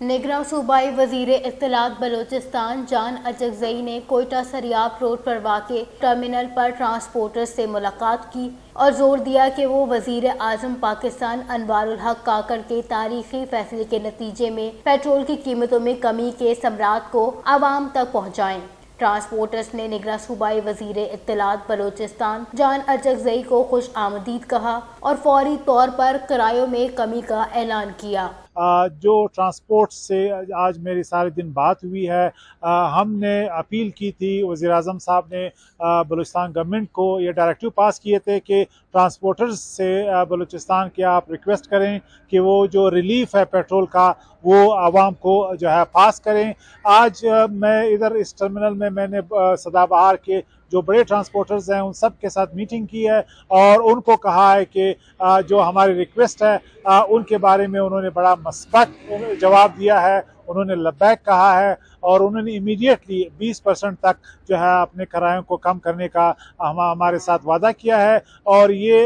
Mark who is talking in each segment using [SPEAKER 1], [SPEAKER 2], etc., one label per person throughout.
[SPEAKER 1] निगरां सूबाई वजीर इत्तलात बलोचिस्तान जान अचकजई ने कोयटा सरियाब रोड पर वाक़े टर्मिनल पर ट्रांसपोर्टर्स से मुलाकात की और जोर दिया कि वो वजीर आजम पाकिस्तान अनवारुल हक काकड़ के तारीखी फैसले के नतीजे में पेट्रोल की कीमतों में कमी के समरात को आवाम तक पहुँचाएं। ट्रांसपोर्टर्स ने निगरां सूबाई वजीर इत्तलात बलोचिस्तान जान अचकजई को खुश आमदीद कहा और फौरी तौर पर किरायों में कमी का ऐलान किया।
[SPEAKER 2] जो ट्रांसपोर्ट से आज मेरी सारे दिन बात हुई है, हमने अपील की थी, वज़ीर आज़म साहब ने बलूचिस्तान गवर्नमेंट को ये डायरेक्टिव पास किए थे कि ट्रांसपोर्टर्स से बलूचिस्तान के आप रिक्वेस्ट करें कि वो जो रिलीफ है पेट्रोल का वो आवाम को जो है पास करें। आज मैं इधर इस टर्मिनल में मैंने सदाबहार के जो बड़े ट्रांसपोर्टर्स हैं उन सब के साथ मीटिंग की है और उनको कहा है कि जो हमारी रिक्वेस्ट है उनके बारे में उन्होंने बड़ा मस्बत जवाब दिया है, उन्होंने लब्बैक कहा है और उन्होंने इमीडिएटली 20% तक जो है अपने किरायों को कम करने का हमारे साथ वादा किया है और ये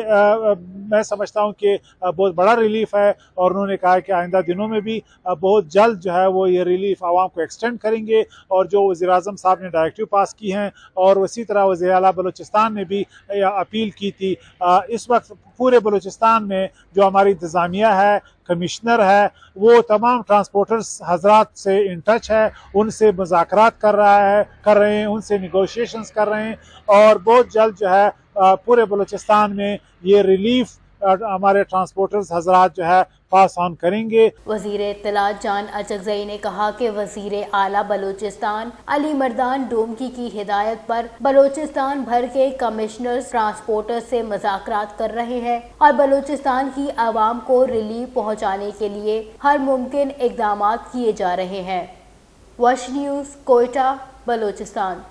[SPEAKER 2] मैं समझता हूँ कि बहुत बड़ा रिलीफ है और उन्होंने कहा कि आइंदा दिनों में भी बहुत जल्द जो है वो ये रिलीफ आवाम को एक्सटेंड करेंगे और जो वज़ीर आज़म साहब ने डायरेक्टिव पास की हैं और इसी तरह वज़ीर आला बलूचिस्तान ने भी अपील की थी। इस वक्त पूरे बलूचिस्तान में जो हमारी इंतज़ामिया है, कमिश्नर है, वो तमाम ट्रांसपोर्टर्स हजरात से इन टच है, उनसे मुज़ाकरात कर रहे हैं, उनसे निगोशिएशंस कर रहे हैं और बहुत जल्द जो है पूरे बलूचिस्तान में ये रिलीफ हमारे ट्रांसपोर्टर्स हजरात जो है पास ऑन करेंगे।
[SPEAKER 1] वजीर इत्तलात जान अचकजई ने कहा कि वजीर आला बलूचिस्तान अली मर्दान डोमकी की हिदायत पर बलूचिस्तान भर के कमिश्नर्स ट्रांसपोर्टर्स से मुज़ाकरात कर रहे हैं और बलूचिस्तान की आवाम को रिलीफ पहुँचाने के लिए हर मुमकिन इक़दामात किए जा रहे हैं। वश न्यूज़, कोयटा, बलूचिस्तान।